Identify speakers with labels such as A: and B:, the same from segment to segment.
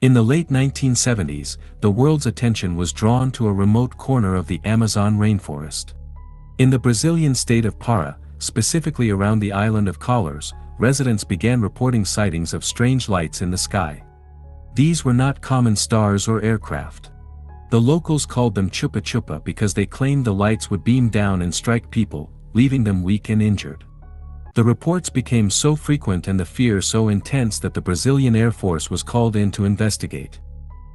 A: In the late 1970s, the world's attention was drawn to a remote corner of the Amazon rainforest. In the Brazilian state of Pará, specifically around the island of Colors, residents began reporting sightings of strange lights in the sky. These were not common stars or aircraft. The locals called them chupa chupa because they claimed the lights would beam down and strike people, leaving them weak and injured. The reports became so frequent and the fear so intense that the Brazilian Air Force was called in to investigate.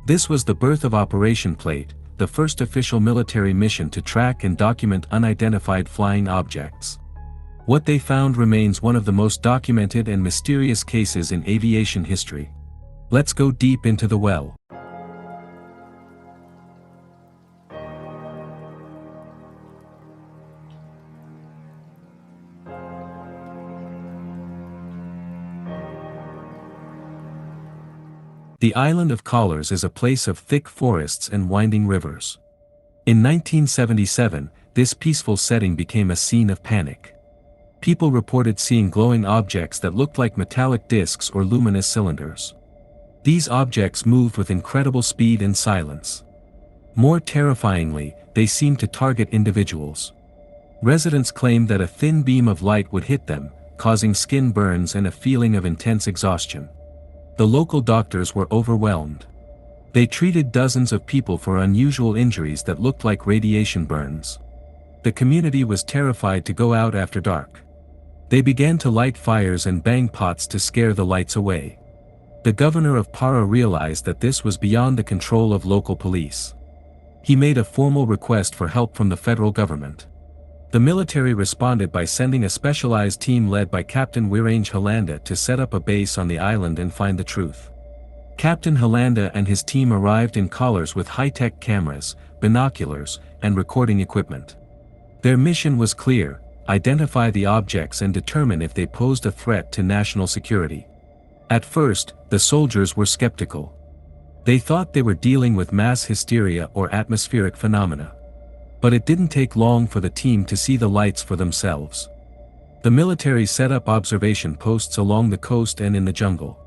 A: This was the birth of Operation Plate, the first official military mission to track and document unidentified flying objects. What they found remains one of the most documented and mysterious cases in aviation history. Let's go deep into the well. The island of Colors is a place of thick forests and winding rivers. In 1977, this peaceful setting became a scene of panic. People reported seeing glowing objects that looked like metallic discs or luminous cylinders. These objects moved with incredible speed and silence. More terrifyingly, they seemed to target individuals. Residents claimed that a thin beam of light would hit them, causing skin burns and a feeling of intense exhaustion. The local doctors were overwhelmed. They treated dozens of people for unusual injuries that looked like radiation burns. The community was terrified to go out after dark. They began to light fires and bang pots to scare the lights away. The governor of Pará realized that this was beyond the control of local police. He made a formal request for help from the federal government. The military responded by sending a specialized team led by Captain Wirange Holanda to set up a base on the island and find the truth. Captain Holanda and his team arrived in Colors with high-tech cameras, binoculars, and recording equipment. Their mission was clear: identify the objects and determine if they posed a threat to national security. At first, the soldiers were skeptical. They thought they were dealing with mass hysteria or atmospheric phenomena. But it didn't take long for the team to see the lights for themselves. The military set up observation posts along the coast and in the jungle.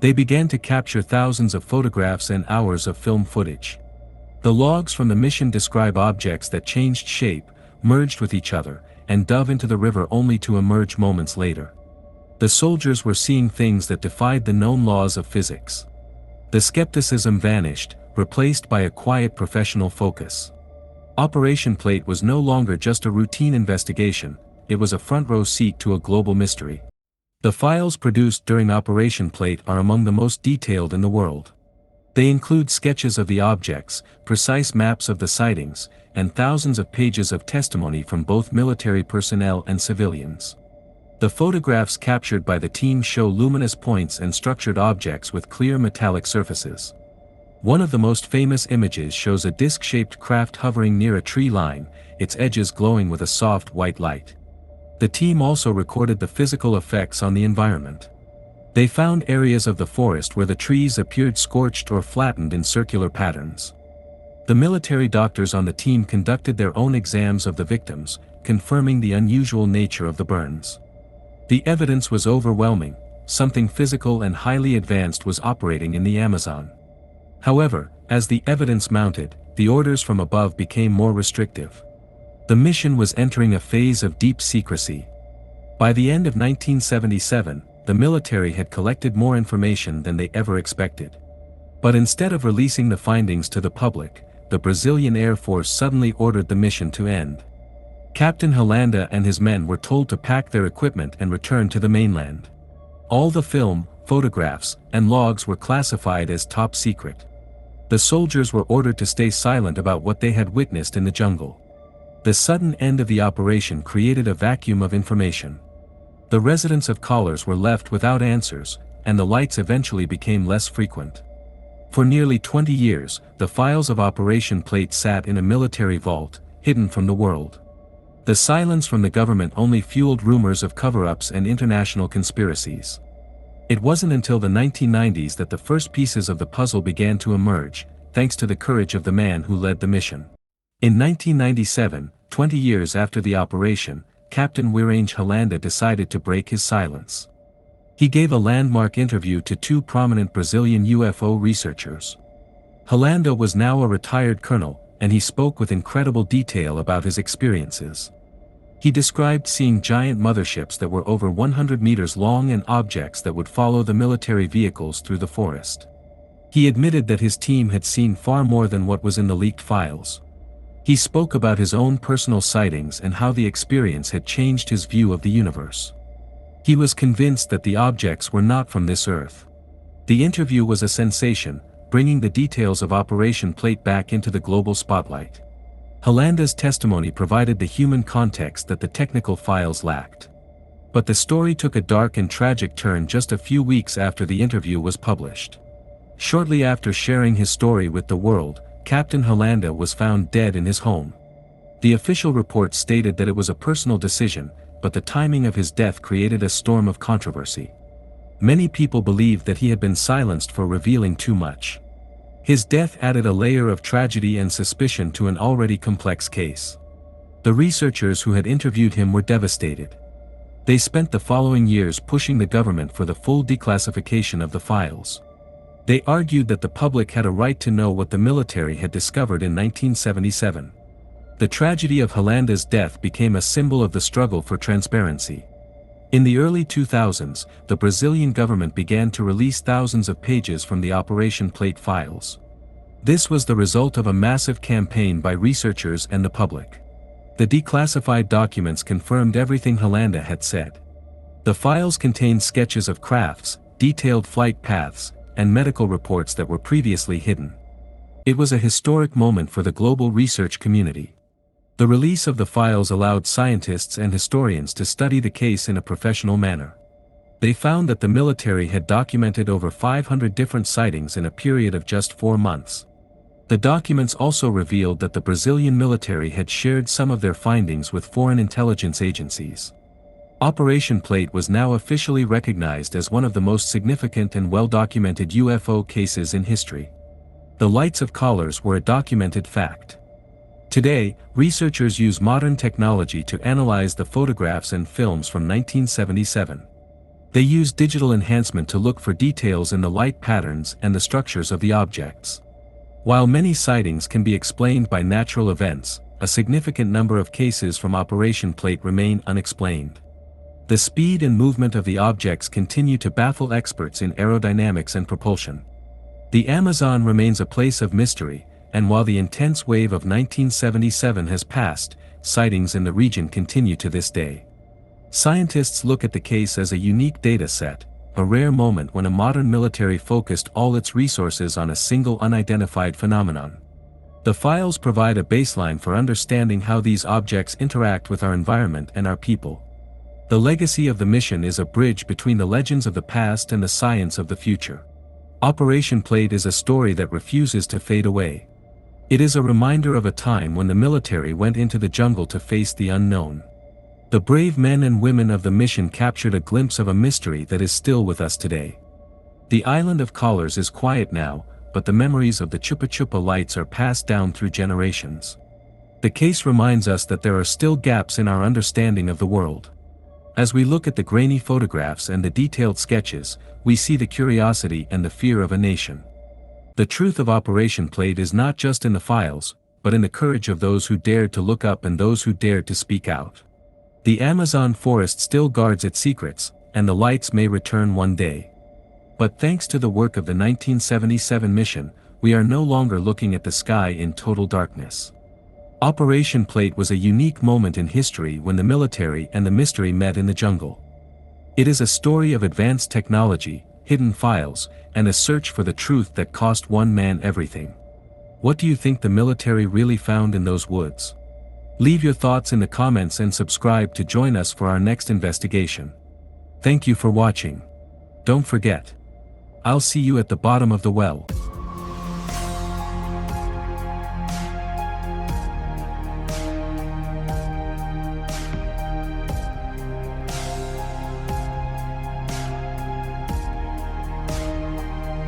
A: They began to capture thousands of photographs and hours of film footage. The logs from the mission describe objects that changed shape, merged with each other, and dove into the river only to emerge moments later. The soldiers were seeing things that defied the known laws of physics. The skepticism vanished, replaced by a quiet professional focus. Operation Plate was no longer just a routine investigation, it was a front-row seat to a global mystery. The files produced during Operation Plate are among the most detailed in the world. They include sketches of the objects, precise maps of the sightings, and thousands of pages of testimony from both military personnel and civilians. The photographs captured by the team show luminous points and structured objects with clear metallic surfaces. One of the most famous images shows a disc-shaped craft hovering near a tree line, its edges glowing with a soft white light. The team also recorded the physical effects on the environment. They found areas of the forest where the trees appeared scorched or flattened in circular patterns. The military doctors on the team conducted their own exams of the victims, confirming the unusual nature of the burns. The evidence was overwhelming: something physical and highly advanced was operating in the Amazon. However, as the evidence mounted, the orders from above became more restrictive. The mission was entering a phase of deep secrecy. By the end of 1977, the military had collected more information than they ever expected. But instead of releasing the findings to the public, the Brazilian Air Force suddenly ordered the mission to end. Captain Holanda and his men were told to pack their equipment and return to the mainland. All the film, photographs, and logs were classified as top secret. The soldiers were ordered to stay silent about what they had witnessed in the jungle. The sudden end of the operation created a vacuum of information. The residents of Colors were left without answers, and the lights eventually became less frequent. For nearly 20 years, the files of Operation Plate sat in a military vault, hidden from the world. The silence from the government only fueled rumors of cover-ups and international conspiracies. It wasn't until the 1990s that the first pieces of the puzzle began to emerge, thanks to the courage of the man who led the mission. In 1997, 20 years after the operation, Captain Wirange Holanda decided to break his silence. He gave a landmark interview to two prominent Brazilian UFO researchers. Holanda was now a retired colonel, and he spoke with incredible detail about his experiences. He described seeing giant motherships that were over 100 meters long and objects that would follow the military vehicles through the forest. He admitted that his team had seen far more than what was in the leaked files. He spoke about his own personal sightings and how the experience had changed his view of the universe. He was convinced that the objects were not from this earth. The interview was a sensation, bringing the details of Operation Plate back into the global spotlight. Holanda's testimony provided the human context that the technical files lacked. But the story took a dark and tragic turn just a few weeks after the interview was published. Shortly after sharing his story with the world, Captain Holanda was found dead in his home. The official report stated that it was a personal decision, but the timing of his death created a storm of controversy. Many people believed that he had been silenced for revealing too much. His death added a layer of tragedy and suspicion to an already complex case. The researchers who had interviewed him were devastated. They spent the following years pushing the government for the full declassification of the files. They argued that the public had a right to know what the military had discovered in 1977. The tragedy of Holanda's death became a symbol of the struggle for transparency. In the early 2000s, the Brazilian government began to release thousands of pages from the Operation Plate files. This was the result of a massive campaign by researchers and the public. The declassified documents confirmed everything Holanda had said. The files contained sketches of crafts, detailed flight paths, and medical reports that were previously hidden. It was a historic moment for the global research community. The release of the files allowed scientists and historians to study the case in a professional manner. They found that the military had documented over 500 different sightings in a period of just 4 months. The documents also revealed that the Brazilian military had shared some of their findings with foreign intelligence agencies. Operation Plate was now officially recognized as one of the most significant and well-documented UFO cases in history. The lights of collars were a documented fact. Today, researchers use modern technology to analyze the photographs and films from 1977. They use digital enhancement to look for details in the light patterns and the structures of the objects. While many sightings can be explained by natural events, a significant number of cases from Operation Plate remain unexplained. The speed and movement of the objects continue to baffle experts in aerodynamics and propulsion. The Amazon remains a place of mystery, and while the intense wave of 1977 has passed, sightings in the region continue to this day. Scientists look at the case as a unique data set, a rare moment when a modern military focused all its resources on a single unidentified phenomenon. The files provide a baseline for understanding how these objects interact with our environment and our people. The legacy of the mission is a bridge between the legends of the past and the science of the future. Operation Plate is a story that refuses to fade away. It is a reminder of a time when the military went into the jungle to face the unknown. The brave men and women of the mission captured a glimpse of a mystery that is still with us today. The island of Collars is quiet now, but the memories of the Chupa Chupa lights are passed down through generations. The case reminds us that there are still gaps in our understanding of the world. As we look at the grainy photographs and the detailed sketches, we see the curiosity and the fear of a nation. The truth of Operation Plate is not just in the files, but in the courage of those who dared to look up and those who dared to speak out. The Amazon forest still guards its secrets, and the lights may return one day. But thanks to the work of the 1977 mission, we are no longer looking at the sky in total darkness. Operation Plate was a unique moment in history when the military and the mystery met in the jungle. It is a story of advanced technology, hidden files, and a search for the truth that cost one man everything. What do you think the military really found in those woods? Leave your thoughts in the comments and subscribe to join us for our next investigation. Thank you for watching. Don't forget. I'll see you at the bottom of the well.